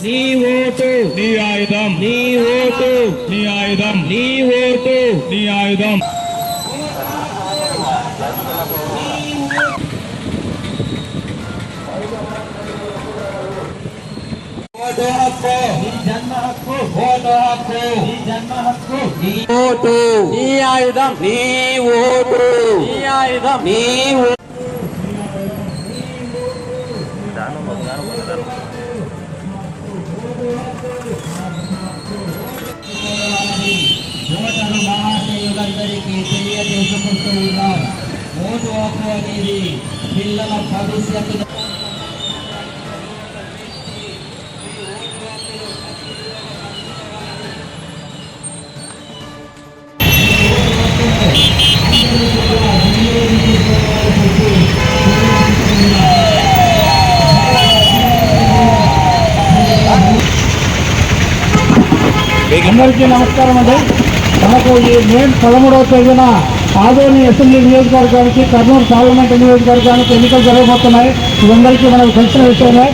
నీ ఓటు నీ ఆయుధం, నీ ఓటు నీ ఆయుధం, నీ ఓటు నీ ఆయుధం. ఓటు హక్కు నీ జన్మ హక్కు, ఓటు హక్కు నీ జన్మ హక్కు, నీ ఓటు నీ ఆయుధం, నీ ఓటు నీ ఆయుధం, నీ ఓటరు మహాశయులందరికీ తెలియజేసుకుంటూ ఉన్నాం. ఓటు హక్కు అనేది పిల్లల భవిష్యత్తు. అందరికీ నమస్కారం అండి. మనకు ఈ మే 13వ తేదీన ఆదోని అసెంబ్లీ నియోజకవర్గానికి, కర్నూలు పార్లమెంట్ నియోజకవర్గానికి ఎన్నికలు జరగబోతున్నాయి. ఇదందరికీ మనకు తెలిసిన విషయమే.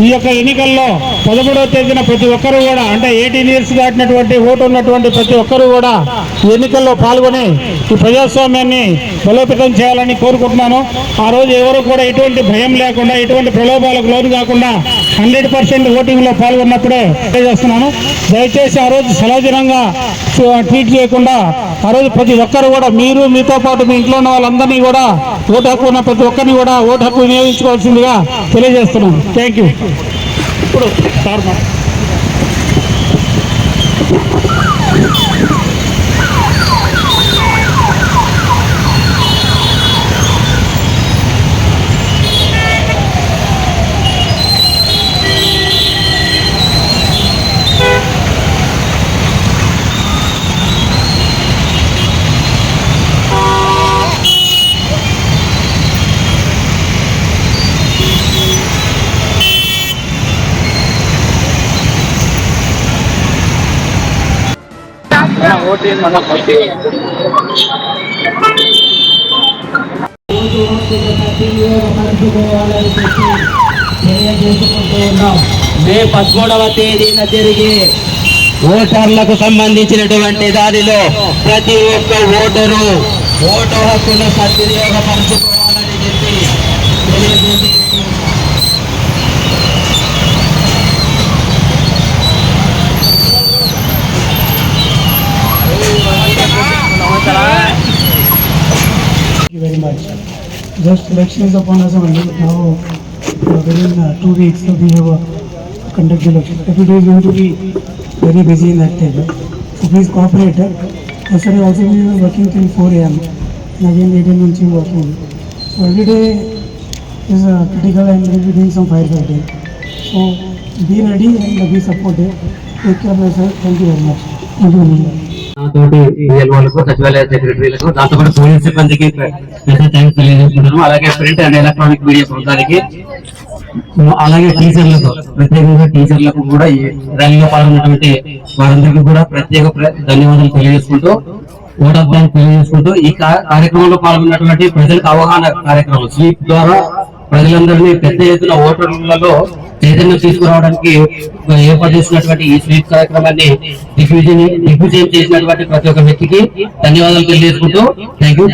ఈ యొక్క ఎన్నికల్లో 13వ తేదీన ప్రతి ఒక్కరూ కూడా, అంటే 18 ఇయర్స్ దాటినటువంటి ఓటు ఉన్నటువంటి ప్రతి ఒక్కరూ కూడా ఎన్నికల్లో పాల్గొని ఈ ప్రజాస్వామ్యాన్ని బలోపేతం చేయాలని కోరుకుంటున్నాను. ఆ రోజు ఎవరు కూడా ఎటువంటి భయం లేకుండా, ఎటువంటి ప్రలోభాలకు లోను కాకుండా 100% ఓటింగ్లో పాల్గొన్నప్పుడే తెలియజేస్తున్నాను. దయచేసి ఆ రోజు సెలవుదినంగా ట్వీట్ చేయకుండా ఆ రోజు ప్రతి ఒక్కరు కూడా, మీరు మీతో పాటు మీ ఇంట్లో ఉన్న వాళ్ళందరినీ కూడా, ఓటు హక్కు ఉన్న ప్రతి ఒక్కరిని కూడా ఓటు హక్కు వినియోగించుకోవాల్సిందిగా తెలియజేస్తున్నాను. Thank you. ఇప్పుడు సార్ మే 13వ తేదీన జరిగే ఓటర్లకు సంబంధించినటువంటి దానిలో ప్రతి ఒక్క ఓటరు ఓటు హక్కును సద్వినియోగపరచుకోవాలని చెప్పి తెలియజేసి very much. Just election is upon us only. Now within 2 weeks we have conduct election. Every day is going to be very busy in that time. So please cooperate. Yesterday also we were working till 4 AM and again 18 months working. So every day is critical and we will be doing some firefighting. So be ready and be supportive. Take care of yourself. Thank you very much. Thank you. తోటి వాళ్ళకు, సచివాలయ సెక్రటరీలకు, దాంతో పాటు police సిబ్బందికి thanks తెలియజేస్తున్నాను. అలాగే print and electronic media బృందానికి, అలాగే టీచర్లకు, ప్రత్యేకంగా టీచర్లకు కూడా ఈ ర్యాలీలో పాల్గొన్నటువంటి వారందరికీ కూడా ప్రత్యేక ధన్యవాదాలు తెలియజేసుకుంటూ, ఓట్ ఆఫ్ బ్యాంక్ తెలియజేసుకుంటూ, ఈ కార్యక్రమంలో పాల్గొన్నటువంటి ప్రజలకు అవగాహన కార్యక్రమం స్వీప్ ద్వారా ప్రజలందరినీ పెద్ద ఎత్తున ఓటర్లలో చైతన్యం తీసుకురావడానికి ఏర్పాటు చేసినటువంటి ఈ స్వీప్ కార్యక్రమాన్ని దిగ్విజయం చేసినటువంటి ప్రతి ఒక్క వ్యక్తికి ధన్యవాదాలు తెలియజేసుకుంటూ థ్యాంక్ యూ.